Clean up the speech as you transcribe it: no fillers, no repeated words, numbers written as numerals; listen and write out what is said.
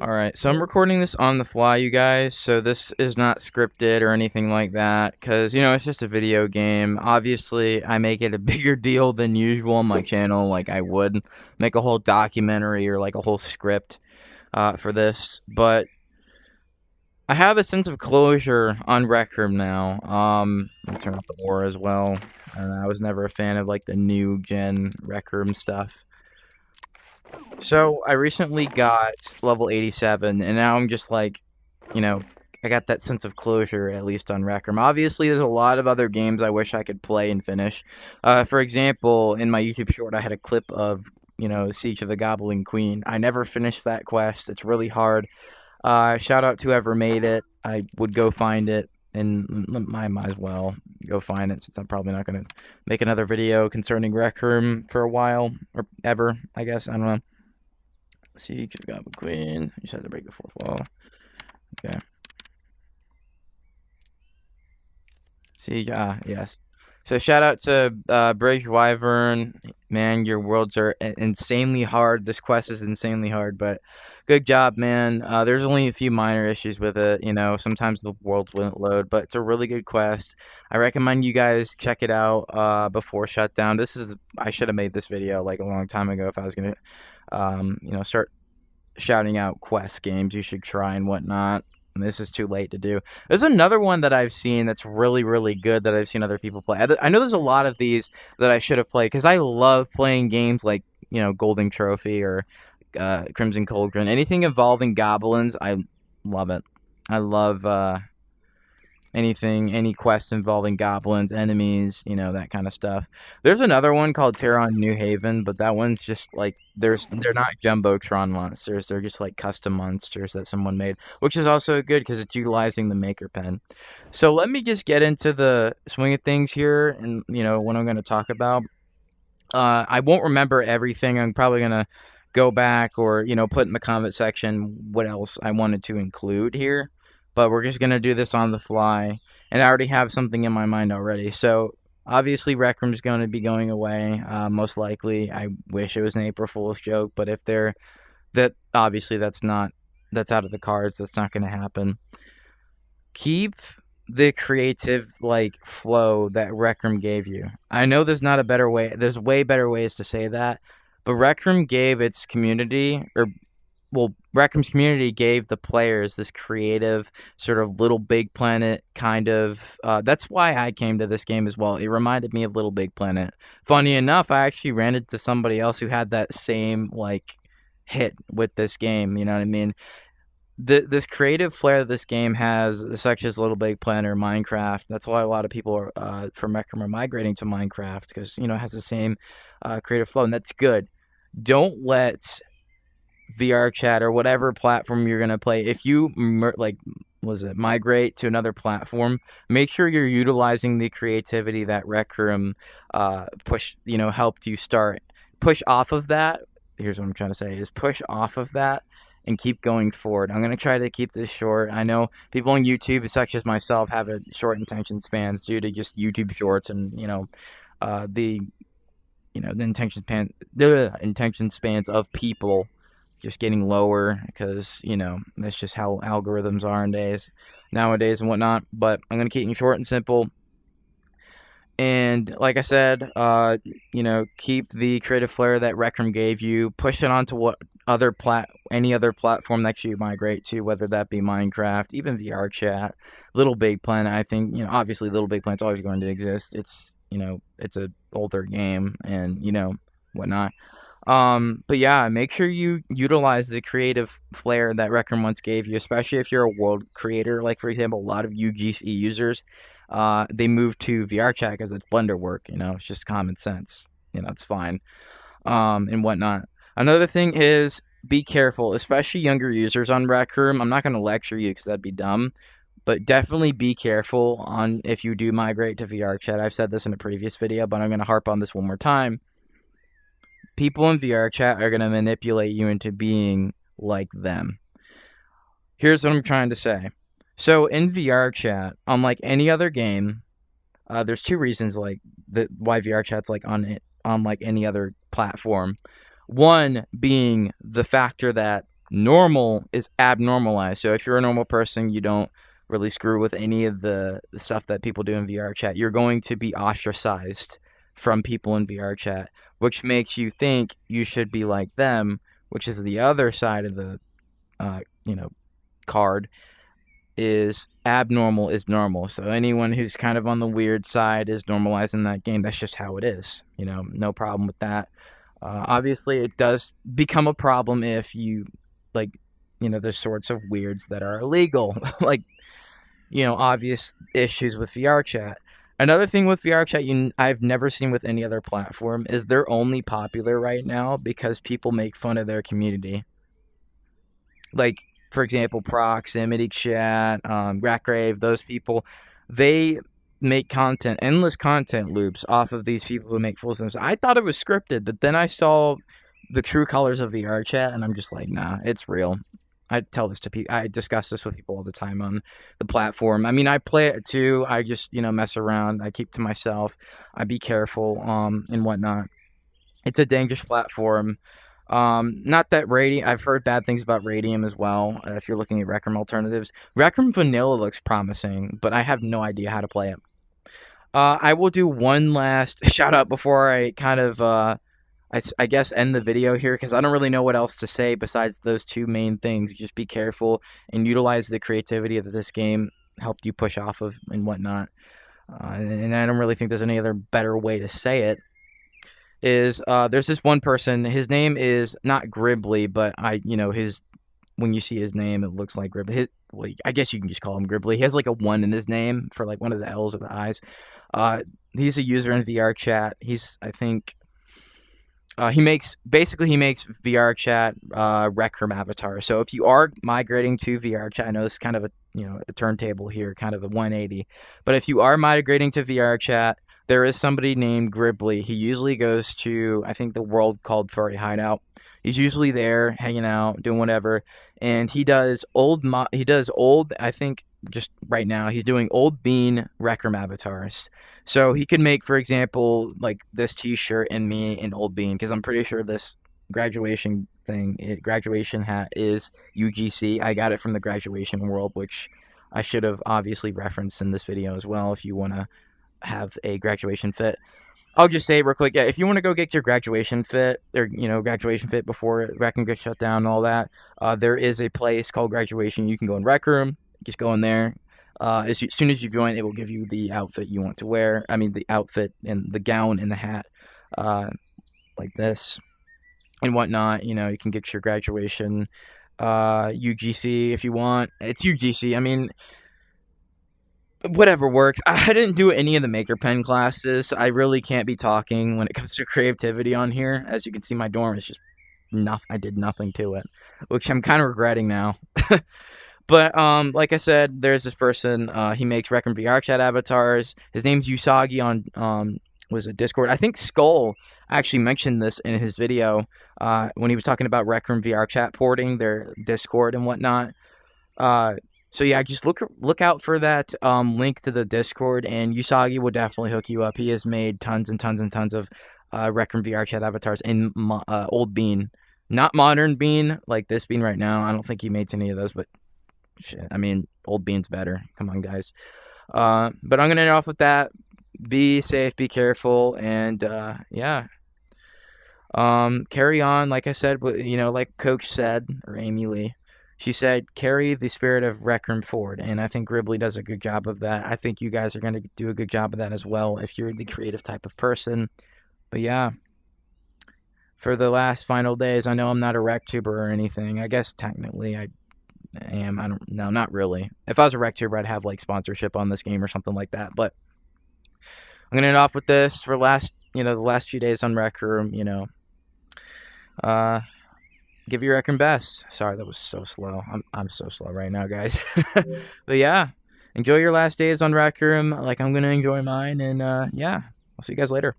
Alright, so I'm recording this on the fly, you guys, so this is not scripted or anything like that, because, it's just a video game. Obviously, I make it a bigger deal than usual on my channel, like I would make a whole documentary or like a whole script for this, but I have a sense of closure on Rec Room now. I'll turn off the aura as well. I was never a fan of like the new gen Rec Room stuff. So I recently got level 87, and now I'm just like, you know, I got that sense of closure, at least on Rec Room. Obviously, there's a lot of other games I wish I could play and finish. For example, in my YouTube short, I had a clip of, Siege of the Goblin Queen. I never finished that quest. It's really hard. Shout out to whoever made it. I would go find it, and I might as well go find it since I'm probably not going to make another video concerning Rec Room for a while, or ever, I guess. I don't know. Siege of the Goblin Queen. You just had to break the fourth wall. Okay. Siege, yes. So shout out to Bridge Wyvern. Man, your worlds are insanely hard. This quest is insanely hard, but good job, man. There's only a few minor issues with it. Sometimes the worlds wouldn't load, but it's a really good quest. I recommend you guys check it out before shutdown. I should have made this video like a long time ago if I was gonna, start shouting out quest games you should try and whatnot. And this is too late to do. There's another one that I've seen that's really, really good that I've seen other people play. I know there's a lot of these that I should have played because I love playing games like, Golden Trophy or Crimson Cauldron. Anything involving goblins, I love it. I love any quest involving goblins, enemies, that kind of stuff. There's another one called Terron New Haven, but that one's just like they're not Jumbotron monsters. They're just like custom monsters that someone made, which is also good because it's utilizing the Maker Pen. So let me just get into the swing of things here, and what I'm going to talk about. I won't remember everything. I'm probably gonna go back or put in the comment section what else I wanted to include here, but we're just gonna do this on the fly, and I already have something in my mind already. So obviously Rec Room is going to be going away, most likely. I wish it was an April Fool's joke, but if obviously that's out of the cards. That's not gonna happen. Keep the creative flow that Rec Room gave you. I know there's not a better way. There's way better ways to say that, but Rec Room gave its community, Rec Room's community gave the players this creative sort of Little Big Planet kind of. That's why I came to this game as well. It reminded me of Little Big Planet. Funny enough, I actually ran into somebody else who had that same hit with this game. You know what I mean? This creative flair that this game has, such as Little Big Planet or Minecraft, that's why a lot of people from Rec Room are migrating to Minecraft because it has the same creative flow, and that's good. Don't let VR chat or whatever platform you're gonna play. If you migrate to another platform, make sure you're utilizing the creativity that Rec Room helped you start. Push off of that. Here's what I'm trying to say: is push off of that and keep going forward. I'm gonna try to keep this short. I know people on YouTube, such as myself, have a short attention spans due to just YouTube Shorts and the the intention spans of people just getting lower because that's just how algorithms are nowadays and whatnot. But I'm gonna keep it short and simple. And like I said, keep the creative flair that Rec Room gave you. Push it onto any other platform that you migrate to, whether that be Minecraft, even VR chat, Little Big Planet. I think obviously Little Big Planet's always going to exist. It's it's a older game and whatnot. But yeah, make sure you utilize the creative flair that Rec Room once gave you, especially if you're a world creator. Like, for example, a lot of UGC users, they move to VR chat because it's Blender work, it's just common sense. It's fine. And whatnot. Another thing is be careful, especially younger users on Rec Room. I'm not going to lecture you because that'd be dumb, but definitely be careful on if you do migrate to VR chat. I've said this in a previous video, but I'm going to harp on this one more time. People in VR chat are going to manipulate you into being like them. Here's what I'm trying to say. So in VR chat, unlike any other game, there's two reasons why VR chat's on any other platform. One being the factor that normal is abnormalized. So if you're a normal person, you don't really screw with any of the stuff that people do in VR chat. You're going to be ostracized from people in VR chat, which makes you think you should be like them, which is the other side of the card. Is abnormal is normal. So anyone who's kind of on the weird side is normalizing that game. That's just how it is. No problem with that. Obviously, it does become a problem if you, there's sorts of weirds that are illegal, like, obvious issues with VR chat. Another thing with VR chat I've never seen with any other platform is they're only popular right now because people make fun of their community. Like, for example, Proximity Chat, Ratgrave, those people, they make endless content loops off of these people who make fools of themselves. I thought it was scripted, but then I saw the true colors of VR chat, and I'm just like, nah, it's real. I tell this to people. I discuss this with people all the time on the platform. I mean, I play it too. I just, mess around. I keep to myself. I be careful, and whatnot. It's a dangerous platform. Not that Radium. I've heard bad things about Radium as well. If you're looking at Rec Room alternatives, Rec Room Vanilla looks promising, but I have no idea how to play it. I will do one last shout out before I kind of, I guess, end the video here because I don't really know what else to say besides those two main things. Just be careful and utilize the creativity that this game helped you push off of and whatnot. And I don't really think there's any other better way to say it. There's this one person, his name is not Gribbly, but when you see his name, it looks like Gribbly. I guess you can just call him Gribbly. He has like a 1 in his name for like one of the L's or the I's. He's a user in VR chat. I think, he makes VR chat Rec Room avatar. So if you are migrating to VR chat, I know this is kind of a turntable here, kind of a 180. But if you are migrating to VR chat, there is somebody named Gribbly. He usually goes to, I think, the world called Furry Hideout. He's usually there, hanging out, doing whatever, and he does old. I think just right now he's doing old bean Rec Room avatars. So he could make, for example, like this T-shirt and me in old bean, because I'm pretty sure this graduation hat is UGC. I got it from the graduation world, which I should have obviously referenced in this video as well. If you want to have a graduation fit, I'll just say real quick, yeah, if you want to go get your graduation fit, or graduation fit before Rec Room gets shut down and all that, there is a place called Graduation. You can go in Rec Room, just go in there. As soon as you join, it will give you the outfit you want to wear. I mean, the outfit and the gown and the hat, like this and whatnot. You can get your graduation UGC if you want. It's UGC. I mean, whatever works. I didn't do any of the Maker Pen classes. So I really can't be talking when it comes to creativity on here. As you can see, my dorm is just nothing. I did nothing to it, which I'm kind of regretting now. But like I said, there's this person. He makes Rec Room VR chat avatars. His name's Usagi on was a Discord. I think Skull actually mentioned this in his video when he was talking about Rec Room VR chat porting their Discord and whatnot. So yeah, just look out for that link to the Discord, and Usagi will definitely hook you up. He has made tons and tons and tons of Rec Room VR chat avatars in old Bean, not modern Bean like this Bean right now. I don't think he makes any of those, but shit, I mean, old Bean's better. Come on, guys. But I'm gonna end off with that. Be safe, be careful, and yeah. Carry on, like I said, like Coach said, or Amy Lee. She said, carry the spirit of Rec Room forward, and I think Gribbly does a good job of that. I think you guys are going to do a good job of that as well if you're the creative type of person. But yeah, for the last final days, I know I'm not a RecTuber or anything. I guess technically I am. I don't know, not really. If I was a RecTuber, I'd have like sponsorship on this game or something like that. But I'm going to end off with this for the last few days on Rec Room, give your Rec Room best. Sorry, that was so slow. I'm so slow right now, guys. But yeah, enjoy your last days on Rec Room like I'm gonna enjoy mine, and yeah, I'll see you guys later.